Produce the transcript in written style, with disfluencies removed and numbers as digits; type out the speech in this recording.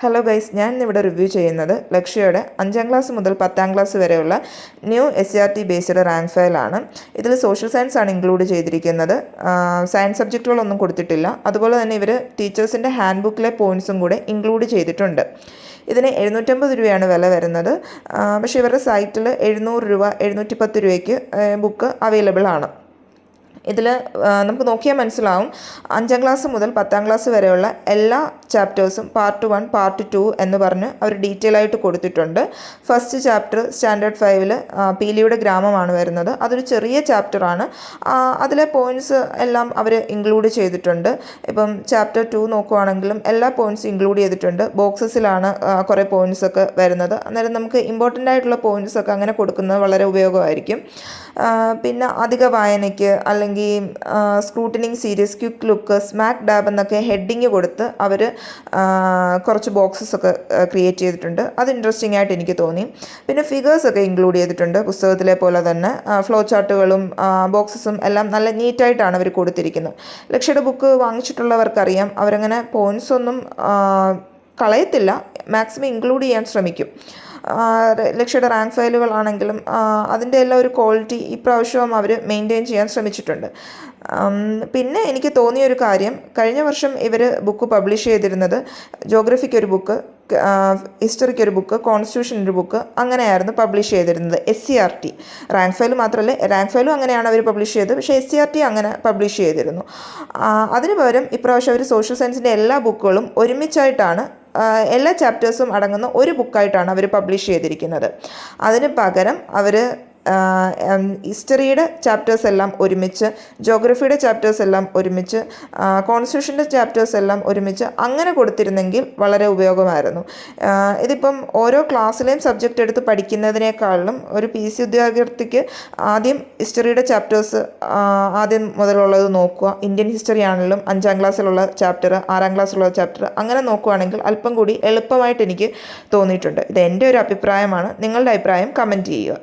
Hello guys, ഞാൻ ഇന്നിവിടെ review ചെയ്യുന്നത് ലക്ഷ്യയുടെ 5ാം ക്ലാസ് മുതൽ 10ാം ക്ലാസ് വരെയുള്ള ന്യൂ SCRT ബേസ്ഡ് റാങ്ക് ഫയലാണ്. ഇതിൽ സോഷ്യൽ സയൻസ് ആണ് ഇൻക്ലൂഡ് ചെയ്തിരിക്കുന്നത്. സയൻസ് സബ്ജക്റ്റുകളൊന്നും കൊടുത്തിട്ടില്ല. അതുപോലെ തന്നെ ഇവർ ടീച്ചേഴ്സിൻ്റെ ഹാൻഡ് ബുക്കിലെ പോയിൻറ്സും കൂടെ ഇൻക്ലൂഡ് ചെയ്തിട്ടുണ്ട്. ഇതിന് 750 രൂപയാണ് വില വരുന്നത്. പക്ഷേ ഇവരുടെ സൈറ്റിൽ 700 രൂപ 710 രൂപയ്ക്ക് ബുക്ക് അവൈലബിൾ ആണ്. ഇതിൽ നമുക്ക് നോക്കിയാൽ മനസ്സിലാവും 5ാം ക്ലാസ് മുതൽ 10ാം ക്ലാസ് വരെയുള്ള എല്ലാ ചാപ്റ്റേഴ്സും പാർട്ട് 1 പാർട്ട് 2 എന്ന് പറഞ്ഞ് അവർ ഡീറ്റെയിൽ ആയിട്ട് കൊടുത്തിട്ടുണ്ട്. ഫസ്റ്റ് ചാപ്റ്റർ സ്റ്റാൻഡേർഡ് 5 പീലിയുടെ ഗ്രാമമാണ് വരുന്നത്. അതൊരു ചെറിയ ചാപ്റ്ററാണ്. അതിലെ പോയിൻറ്റ്സ് എല്ലാം അവർ ഇൻക്ലൂഡ് ചെയ്തിട്ടുണ്ട്. ഇപ്പം ചാപ്റ്റർ 2 നോക്കുവാണെങ്കിലും എല്ലാ പോയിൻറ്റ്സും ഇൻക്ലൂഡ് ചെയ്തിട്ടുണ്ട്. ബോക്സസിലാണ് കുറേ പോയിൻറ്റ്സ് ഒക്കെ വരുന്നത്. അന്നേരം നമുക്ക് ഇമ്പോർട്ടൻ്റ് ആയിട്ടുള്ള പോയിൻറ്റ്സ് ഒക്കെ അങ്ങനെ കൊടുക്കുന്നത് വളരെ ഉപയോഗമായിരിക്കും. പിന്നെ അധിക വായനയ്ക്ക് അല്ലെങ്കിൽ scrutinising series, quick look, smack dab എന്നൊക്കെ ഹെഡിങ് കൊടുത്ത് അവർ കുറച്ച് ബോക്സസ് ഒക്കെ ക്രിയേറ്റ് ചെയ്തിട്ടുണ്ട്. അത് ഇൻട്രസ്റ്റിംഗ് ആയിട്ട് എനിക്ക് തോന്നി. പിന്നെ ഫിഗേഴ്സ് ഒക്കെ ഇൻക്ലൂഡ് ചെയ്തിട്ടുണ്ട്. പുസ്തകത്തിലെ പോലെ തന്നെ ഫ്ലോ ചാർട്ടുകളും ബോക്സസും എല്ലാം നല്ല നീറ്റായിട്ടാണ് അവർ കൊടുത്തിരിക്കുന്നത്. ലക്ഷ്യയുടെ ബുക്ക് വാങ്ങിച്ചിട്ടുള്ളവർക്കറിയാം, അവരങ്ങനെ പോയിൻറ്റ്സ് ഒന്നും കളയത്തില്ല, മാക്സിമം ഇൻക്ലൂഡ് ചെയ്യാൻ ശ്രമിക്കും. ലക്ഷ്യയുടെ റാങ്ക് ഫയലുകളാണെങ്കിലും അതിൻ്റെ എല്ലാം ഒരു ക്വാളിറ്റി ഇപ്രാവശ്യവും അവർ മെയിൻറ്റെയിൻ ചെയ്യാൻ ശ്രമിച്ചിട്ടുണ്ട്. പിന്നെ എനിക്ക് തോന്നിയൊരു കാര്യം, കഴിഞ്ഞ വർഷം ഇവർ ബുക്ക് പബ്ലിഷ് ചെയ്തിരുന്നത് ജോഗ്രഫിക്ക് ഒരു ബുക്ക്, ഹിസ്റ്ററിക്ക് ഒരു ബുക്ക്, കോൺസ്റ്റിറ്റ്യൂഷനൊരു ബുക്ക്, അങ്ങനെയായിരുന്നു പബ്ലിഷ് ചെയ്തിരുന്നത്. SCRT റാങ്ക് ഫയൽ മാത്രമല്ല, റാങ്ക് ഫയലും അങ്ങനെയാണ് അവർ പബ്ലിഷ് ചെയ്തത്. പക്ഷേ SCRT അങ്ങനെ പബ്ലിഷ് ചെയ്തിരുന്നു. അതിന് പകരം ഇപ്രാവശ്യം അവർ സോഷ്യൽ സയൻസിൻ്റെ എല്ലാ ബുക്കുകളും ഒരുമിച്ചായിട്ടാണ്, എല്ലാ ചാപ്റ്റേഴ്സും അടങ്ങുന്ന ഒരു ബുക്കായിട്ടാണ് അവർ പബ്ലിഷ് ചെയ്തിരിക്കുന്നത്. അതിന് പകരം അവർ ഹിസ്റ്ററിയുടെ ചാപ്റ്റേഴ്സ് എല്ലാം ഒരുമിച്ച്, ജോഗ്രഫിയുടെ ചാപ്റ്റേഴ്സ് എല്ലാം ഒരുമിച്ച്, കോൺസ്റ്റിറ്റ്യൂഷൻ്റെ ചാപ്റ്റേഴ്സ് എല്ലാം ഒരുമിച്ച് അങ്ങനെ കൊടുത്തിരുന്നെങ്കിൽ വളരെ ഉപയോഗമായിരുന്നു. ഇതിപ്പം ഓരോ ക്ലാസ്സിലെയും സബ്ജക്റ്റ് എടുത്ത് പഠിക്കുന്നതിനേക്കാളും ഒരു PC ഉദ്യോഗാർത്ഥിക്ക് ആദ്യം ഹിസ്റ്ററിയുടെ ചാപ്റ്റേഴ്സ് ആദ്യം മുതലുള്ളത് നോക്കുക. ഇന്ത്യൻ ഹിസ്റ്ററി ആണെങ്കിലും 5ാം ക്ലാസ്സിലുള്ള ചാപ്റ്റർ, 6ാം ക്ലാസ്സിലുള്ള ചാപ്റ്റർ അങ്ങനെ നോക്കുകയാണെങ്കിൽ അല്പം കൂടി എളുപ്പമായിട്ട് എനിക്ക് തോന്നിയിട്ടുണ്ട്. ഇത് എൻ്റെ ഒരു അഭിപ്രായമാണ്. നിങ്ങളുടെ അഭിപ്രായം കമൻറ്റ് ചെയ്യുക.